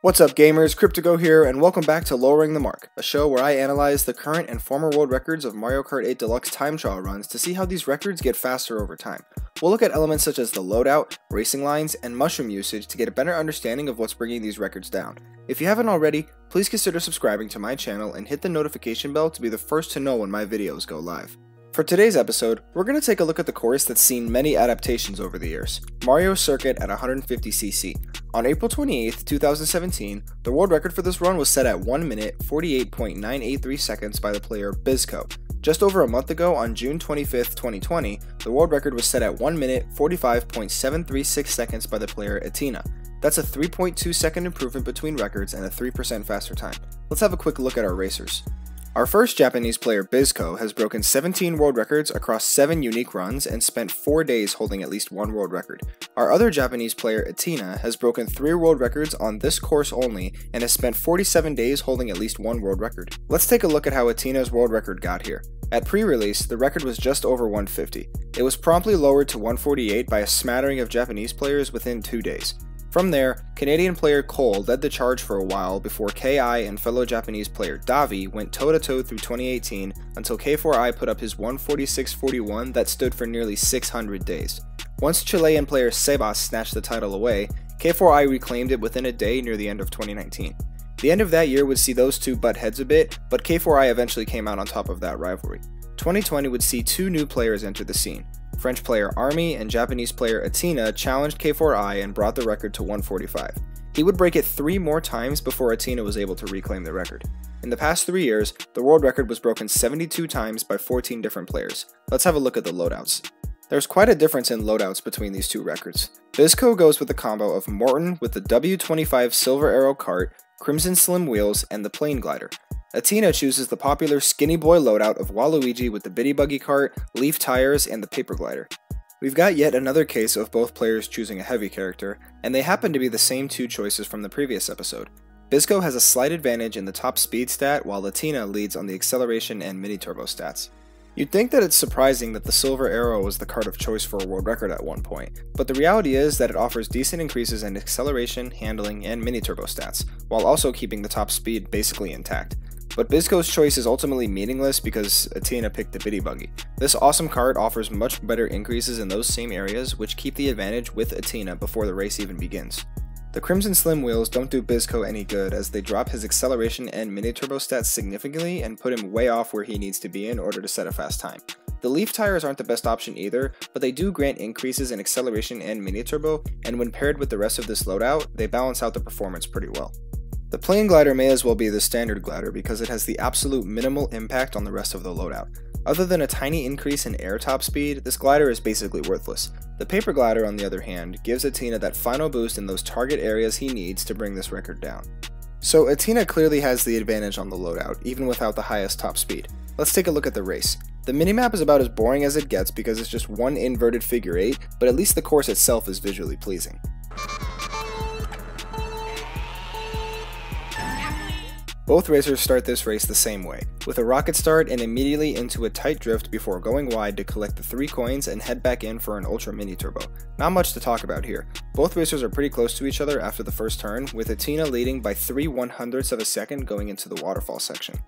What's up gamers, Cryptigo here, and welcome back to Lowering the Mark, a show where I analyze the current and former world records of Mario Kart 8 Deluxe time trial runs to see how these records get faster over time. We'll look at elements such as the loadout, racing lines, and mushroom usage to get a better understanding of what's bringing these records down. If you haven't already, please consider subscribing to my channel and hit the notification bell to be the first to know when my videos go live. For today's episode, we're going to take a look at the course that's seen many adaptations over the years, Mario Circuit at 150cc. On April 28, 2017, the world record for this run was set at 1 minute 48.983 seconds by the player Bizco. Just over a month ago, on June 25, 2020, the world record was set at 1 minute 45.736 seconds by the player Athena. That's a 3.2 second improvement between records and a 3% faster time. Let's have a quick look at our racers. Our first Japanese player, Bizco, has broken 17 world records across 7 unique runs and spent 4 days holding at least one world record. Our other Japanese player, Athena, has broken 3 world records on this course only and has spent 47 days holding at least one world record. Let's take a look at how Athena's world record got here. At pre-release, the record was just over 150. It was promptly lowered to 148 by a smattering of Japanese players within 2 days. From there, Canadian player Cole led the charge for a while before KI and fellow Japanese player Davi went toe-to-toe through 2018 until K4I put up his 146.41 that stood for nearly 600 days. Once Chilean player Sebas snatched the title away, K4I reclaimed it within a day near the end of 2019. The end of that year would see those two butt heads a bit, but K4I eventually came out on top of that rivalry. 2020 would see 2 new players enter the scene. French player Army and Japanese player Athena challenged K4I and brought the record to 145. He would break it 3 more times before Athena was able to reclaim the record. In the past 3 years, the world record was broken 72 times by 14 different players. Let's have a look at the loadouts. There's quite a difference in loadouts between these two records. Bizco goes with the combo of Morton with the W25 Silver Arrow cart, Crimson Slim wheels, and the Plane Glider. Athena chooses the popular Skinny Boy loadout of Waluigi with the Bitty Buggy cart, Leaf tires, and the Paper Glider. We've got yet another case of both players choosing a heavy character, and they happen to be the same 2 choices from the previous episode. Bizco has a slight advantage in the top speed stat, while Athena leads on the acceleration and mini-turbo stats. You'd think that it's surprising that the Silver Arrow was the cart of choice for a world record at one point, but the reality is that it offers decent increases in acceleration, handling, and mini-turbo stats, while also keeping the top speed basically intact. But Bizco's choice is ultimately meaningless because Athena picked the Bitty Buggy. This awesome cart offers much better increases in those same areas, which keep the advantage with Athena before the race even begins. The Crimson Slim wheels don't do Bizco any good as they drop his acceleration and mini-turbo stats significantly and put him way off where he needs to be in order to set a fast time. The Leaf tires aren't the best option either, but they do grant increases in acceleration and mini-turbo, and when paired with the rest of this loadout, they balance out the performance pretty well. The Plane Glider may as well be the standard glider because it has the absolute minimal impact on the rest of the loadout. Other than a tiny increase in air top speed, this glider is basically worthless. The Paper Glider, on the other hand, gives Athena that final boost in those target areas he needs to bring this record down. So Athena clearly has the advantage on the loadout, even without the highest top speed. Let's take a look at the race. The minimap is about as boring as it gets because it's just one inverted figure 8, but at least the course itself is visually pleasing. Both racers start this race the same way, with a rocket start and immediately into a tight drift before going wide to collect the 3 coins and head back in for an ultra mini turbo. Not much to talk about here. Both racers are pretty close to each other after the first turn, with Athena leading by 3/100ths of a second going into the waterfall section.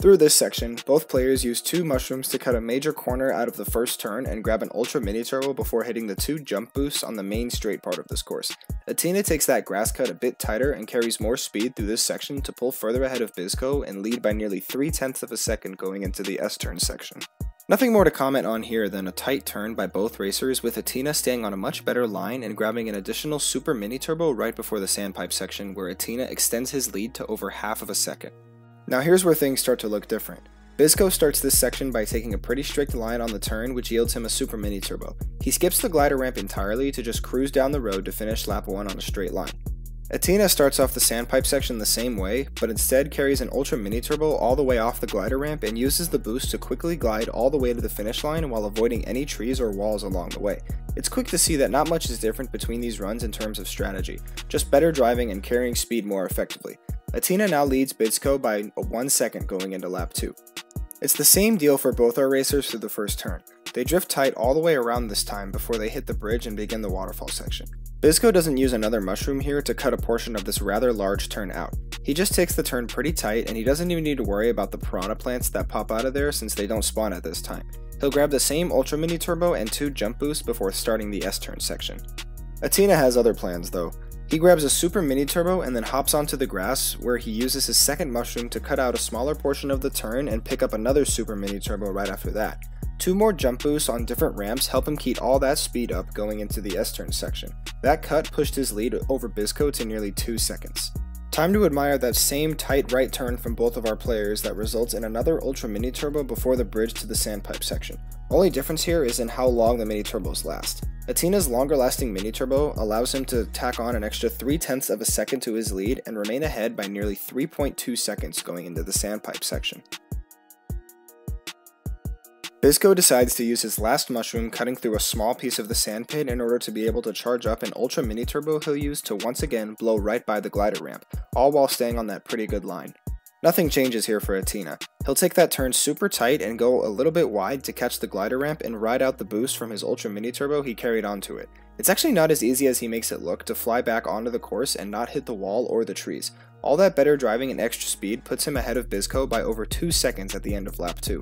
Through this section, both players use 2 mushrooms to cut a major corner out of the first turn and grab an ultra mini turbo before hitting the 2 jump boosts on the main straight part of this course. Athena takes that grass cut a bit tighter and carries more speed through this section to pull further ahead of Bizco and lead by nearly 3/10ths of a second going into the S-turn section. Nothing more to comment on here than a tight turn by both racers, with Athena staying on a much better line and grabbing an additional super mini turbo right before the sandpipe section where Athena extends his lead to over half of a second. Now here's where things start to look different. Bizco starts this section by taking a pretty strict line on the turn, which yields him a super mini turbo. He skips the glider ramp entirely to just cruise down the road to finish lap 1 on a straight line. Athena starts off the sandpipe section the same way, but instead carries an ultra mini turbo all the way off the glider ramp and uses the boost to quickly glide all the way to the finish line while avoiding any trees or walls along the way. It's quick to see that not much is different between these runs in terms of strategy, just better driving and carrying speed more effectively. Athena now leads Bizco by 1 second going into lap 2. It's the same deal for both our racers through the first turn. They drift tight all the way around this time before they hit the bridge and begin the waterfall section. Bisco doesn't use another mushroom here to cut a portion of this rather large turn out. He just takes the turn pretty tight, and he doesn't even need to worry about the piranha plants that pop out of there since they don't spawn at this time. He'll grab the same Ultra Mini Turbo and 2 jump boosts before starting the S-turn section. Athena has other plans though. He grabs a Super Mini Turbo and then hops onto the grass, where he uses his second mushroom to cut out a smaller portion of the turn and pick up another Super Mini Turbo right after that. 2 more jump boosts on different ramps help him keep all that speed up going into the S-turn section. That cut pushed his lead over Bisco to nearly 2 seconds. Time to admire that same tight right turn from both of our players that results in another Ultra Mini Turbo before the bridge to the sandpipe section. Only difference here is in how long the Mini Turbos last. Athena's longer lasting Mini Turbo allows him to tack on an extra 0.3 of a second to his lead and remain ahead by nearly 3.2 seconds going into the sandpipe section. Bisco decides to use his last mushroom cutting through a small piece of the sand pit in order to be able to charge up an Ultra Mini Turbo he'll use to once again blow right by the glider ramp, all while staying on that pretty good line. Nothing changes here for Athena. He'll take that turn super tight and go a little bit wide to catch the glider ramp and ride out the boost from his Ultra Mini Turbo he carried onto it. It's actually not as easy as he makes it look to fly back onto the course and not hit the wall or the trees. All that better driving and extra speed puts him ahead of Bisco by over 2 seconds at the end of lap 2.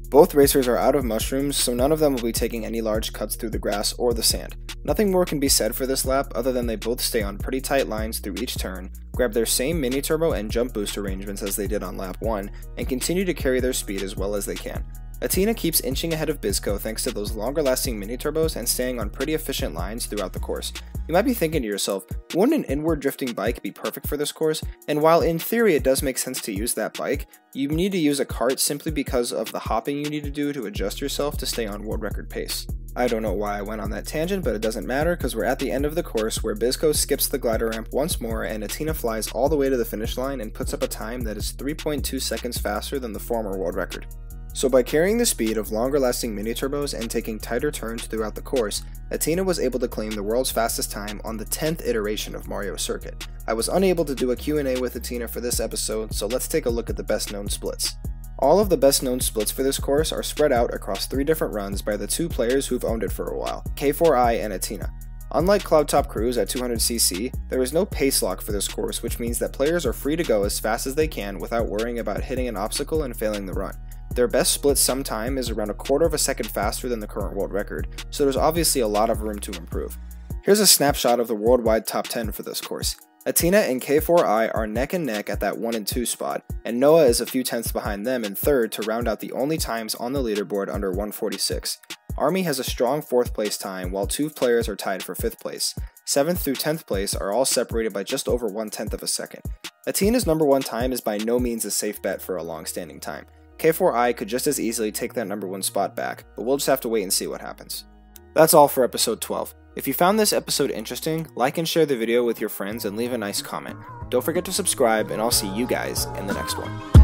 Both racers are out of mushrooms, so none of them will be taking any large cuts through the grass or the sand. Nothing more can be said for this lap other than they both stay on pretty tight lines through each turn, grab their same Mini Turbo and jump boost arrangements as they did on lap 1, and continue to carry their speed as well as they can. Athena keeps inching ahead of Bisco thanks to those longer lasting Mini Turbos and staying on pretty efficient lines throughout the course. You might be thinking to yourself, wouldn't an inward drifting bike be perfect for this course? And while in theory it does make sense to use that bike, you need to use a kart simply because of the hopping you need to do to adjust yourself to stay on world record pace. I don't know why I went on that tangent, but it doesn't matter because we're at the end of the course where Bisco skips the glider ramp once more and Athena flies all the way to the finish line and puts up a time that is 3.2 seconds faster than the former world record. So by carrying the speed of longer lasting Mini Turbos and taking tighter turns throughout the course, Athena was able to claim the world's fastest time on the 10th iteration of Mario Circuit. I was unable to do a Q&A with Athena for this episode, so let's take a look at the best known splits. All of the best known splits for this course are spread out across 3 different runs by the 2 players who've owned it for a while, K4i and Athena. Unlike Cloudtop Cruise at 200cc, there is no pace lock for this course, which means that players are free to go as fast as they can without worrying about hitting an obstacle and failing the run. Their best split sometime is around 1/4 of a second faster than the current world record, so there's obviously a lot of room to improve. Here's a snapshot of the worldwide top 10 for this course. Athena and K4i are neck and neck at that 1 and 2 spot, and Noah is a few tenths behind them in 3rd to round out the only times on the leaderboard under 1:46. Army has a strong 4th place time, while 2 players are tied for 5th place. 7th through 10th place are all separated by just over 1/10 of a second. Athena's number 1 time is by no means a safe bet for a long-standing time. K4i could just as easily take that number 1 spot back, but we'll just have to wait and see what happens. That's all for episode 12. If you found this episode interesting, like and share the video with your friends and leave a nice comment. Don't forget to subscribe, and I'll see you guys in the next one.